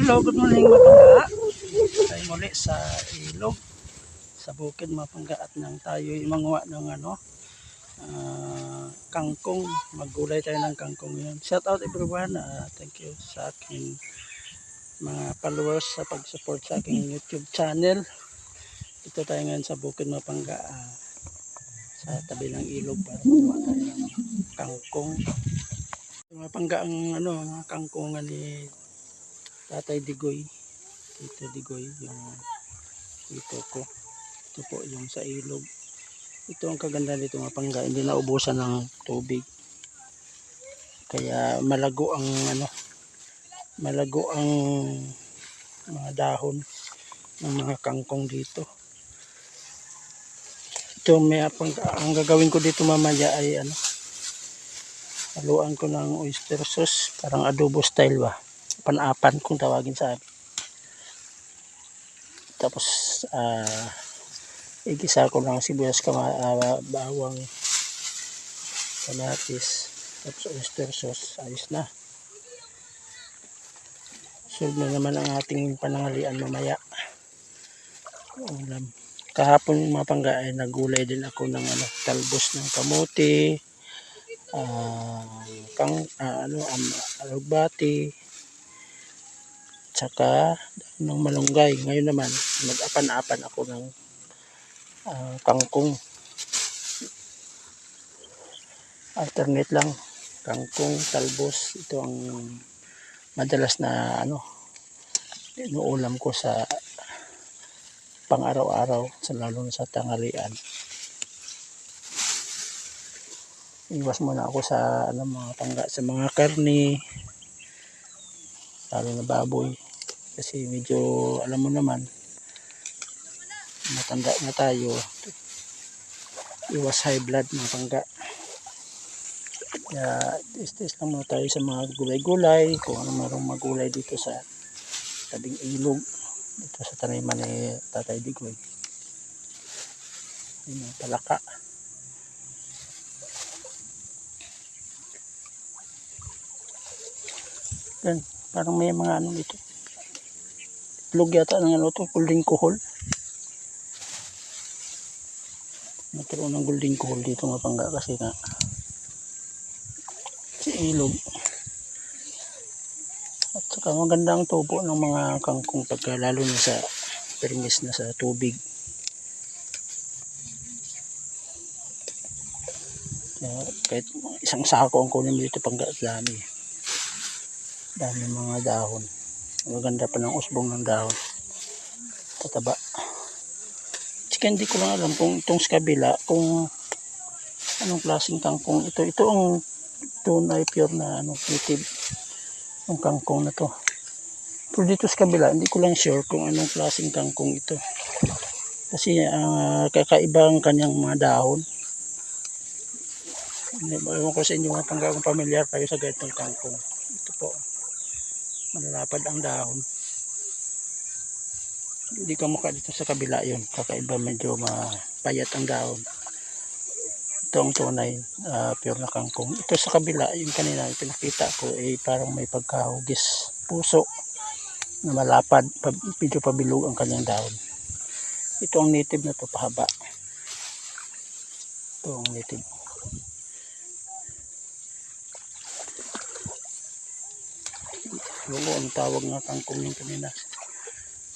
Hello, good morning mga pangga. Tayo muli sa ilog, sa bukid mga pangga at nang tayo manguha ng kangkong. Maggulay tayo ng kangkong yun. Shout out everyone. Thank you sa aking mga followers sa pag-support sa aking YouTube channel. Ito tayo ngayon sa bukid mga pangga, sa tabi ng ilog para manguha tayo ng kangkong. Mga pangga ang mga kangkongan ni Tatay Digoy. Tito Digoy, yung tito ko. Ito po yung sa ilog. Ito ang kaganda dito mga pangga, hindi naubusan ng tubig. Kaya malago ang mga dahon ng mga kangkong dito. Ito ang gagawin ko dito mamaya ay haluan ko ng oyster sauce, parang adobo style ba. Panapan kung tawagin sa akin. Tapos igisa ko lang sibuyas, bawang, kamatis, tapos oyster sauce. Ayos na. Solve na naman ang ating panangalian mamaya. Ulam. Kahapon mga pangga ay nagulay din ako ng talbos ng kamote, alugbati, tsaka ng malunggay. Ngayon naman nag-apan-apan ako ng kangkong. Alternate lang, kangkong, talbos. Ito ang madalas na inuulam ko sa pang araw-araw, lalo na sa tanghalian. Iwas muna ako sa mga pangga, sa mga karne, lalo na baboy, kasi medyo alam mo naman, matanda na tayo. Iwas high blood mga pangga. Kaya tis lang muna tayo sa mga gulay-gulay, kung ano marong magulay dito sa tabing ilog, dito sa taniman ni Tatay Digoy. Yung palaka. Yan, parang may mga dito. Itlog yata ng golden kohol. Nagkaroon ng golden kohol dito mga pangga kasi nga sa ilog. At saka maganda ang tubo ng mga kangkong pagka lalo na sa permis na sa tubig. Kahit isang sako ang kunin dito pangga, dami mga dahon. Maganda pa ng usbong ng dahon, tataba. Tsaka hindi ko lang alam kung itong sa kabila kung anong klaseng kangkong ito ang tunay pure na native yung kangkong na to. Pero dito sa kabila hindi ko lang sure kung anong klaseng kangkong ito, kasi kakaiba ang kanyang mga dahon. Ewan ko sa inyo mga pangga kung pamilyar kayo sa ganitong kangkong. Ito po, malalapad ang dahon. Hindi ka mukha dito sa kabila, yun kakaiba, medyo mapayat ang dahon. Ito ang tunay pure na kangkong. Ito sa kabila, yung kanina pinakita ko parang may pagkahugis puso na malapad, medyo pabilog ang kanyang dahon. Ito ang native na to, pahaba. Ito ang native. Lulo ang tawag nga kangkong yung kanina,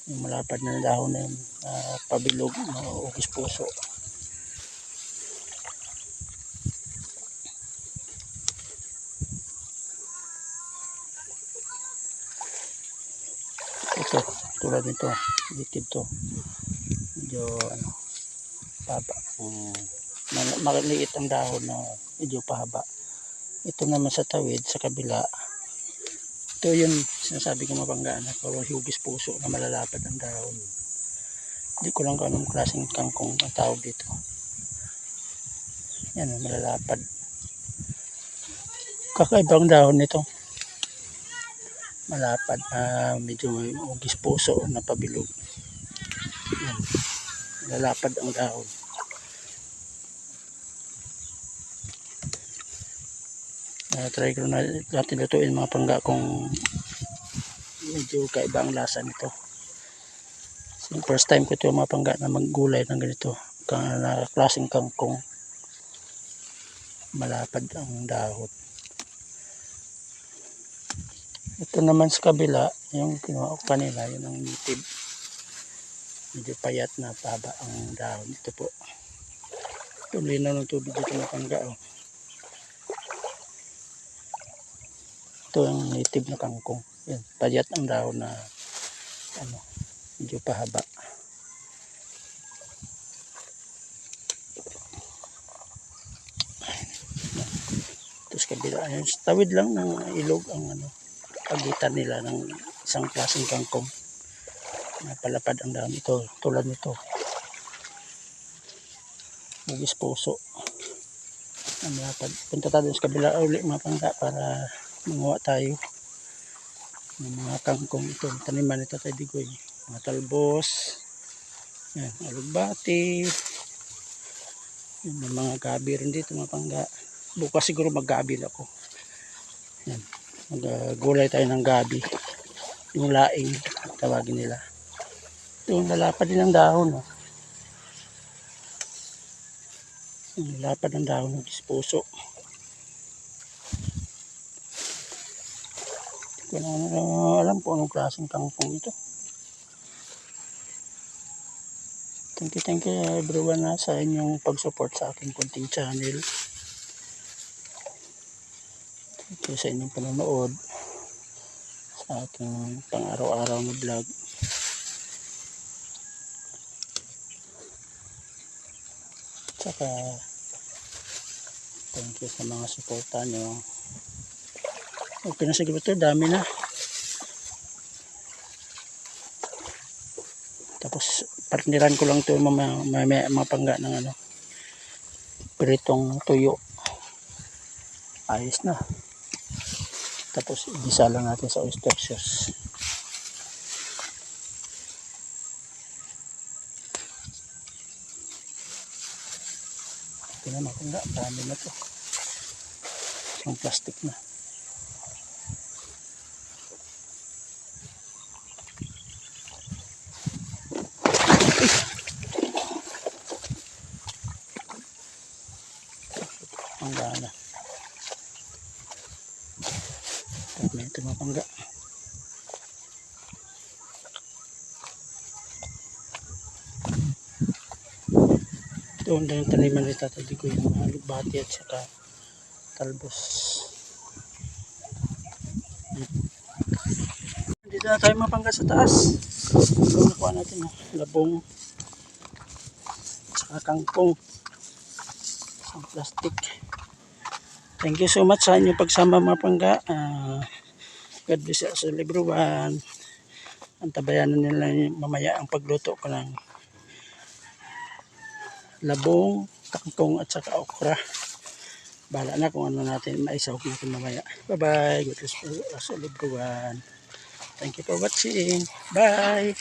yung malapad na dahon na yun, pabilog, hugis puso. Ito, tulad nito, native to. Medyo pahaba. Maliit ang dahon na medyo pahaba. Ito naman sa tawid, sa kabila, ito yun sinasabi ko mapangga na parang hugis puso na malalapad ang dahon. Hindi ko lang kung anong klaseng kangkong ang tawag dito. Yan, malalapad. Kakaibang dahon nito. Malapad, medyo may hugis puso na pabilog. Yan, malalapad ang dahon. Try ko na natin lutuin mga pangga kung medyo kaiba ang lasa nito. So, first time ko ito mapangga na maggulay ng ganito. Na klaseng kangkong. Malapad ang dahon. Ito naman sa kabila, yung kinuha ko kanila, yun ang native. Medyo payat na paba ang dahon. Ito po. Tuloy na ng tubig dito mapangga. Oh. Ito ang native na kangkong. Yan, payat ang dahon na medyo pahaba. Ito sa kabila. Ayun, tawid lang ng ilog ang pagitan nila ng isang klaseng kangkong. Napalapad ang dahon. Ito, tulad nito. Magis puso. Punta tayo sa kabila ulit mapangga para manguha tayo ng mga kangkong. Ito, taniman ito tayo digoy. Mga talbos. Yan, alugbati. Yan, mga gabi rin dito mapangga. Bukas siguro mag-gabi ako. Yan. Mag-gulay tayo ng gabi. Yung laing, tawagin nila. Yung lalapad din ang dahon. Oh. Yung lalapad ng dahon ng dispuso. Hindi ko na alam po anong klaseng kangkong ito. Thank you everyone sa inyong pag-support sa aking kunting channel. Thank you sa inyong panonood sa aking pang-araw-araw na vlog. Saka thank you sa mga suporta nyo. Okay na siguro ito, dami na. Tapos partneran ko lang ito mapangga ng pritong tuyo. Ayos na. Tapos igisa lang natin sa oyster sauce. Ito na mapangga, dami na to. Isang plastic na. Ang gana. Dami ito mapangga. Doon na yung taniman ni Tata Digo, yung alugbati at saka talbos. Dito na tayo mapangga sa taas. Ito nakuha natin labong at saka kangkong. Isang plastic. Thank you so much sa inyong pagsama mapangga. God bless us everyone. Antabayanan nila mamaya ang pagluto ko ng labong, kangkong at saka okra. Bahala na kung ano natin maisawag natin mamaya. Bye bye. God bless us everyone. Thank you for watching. Bye.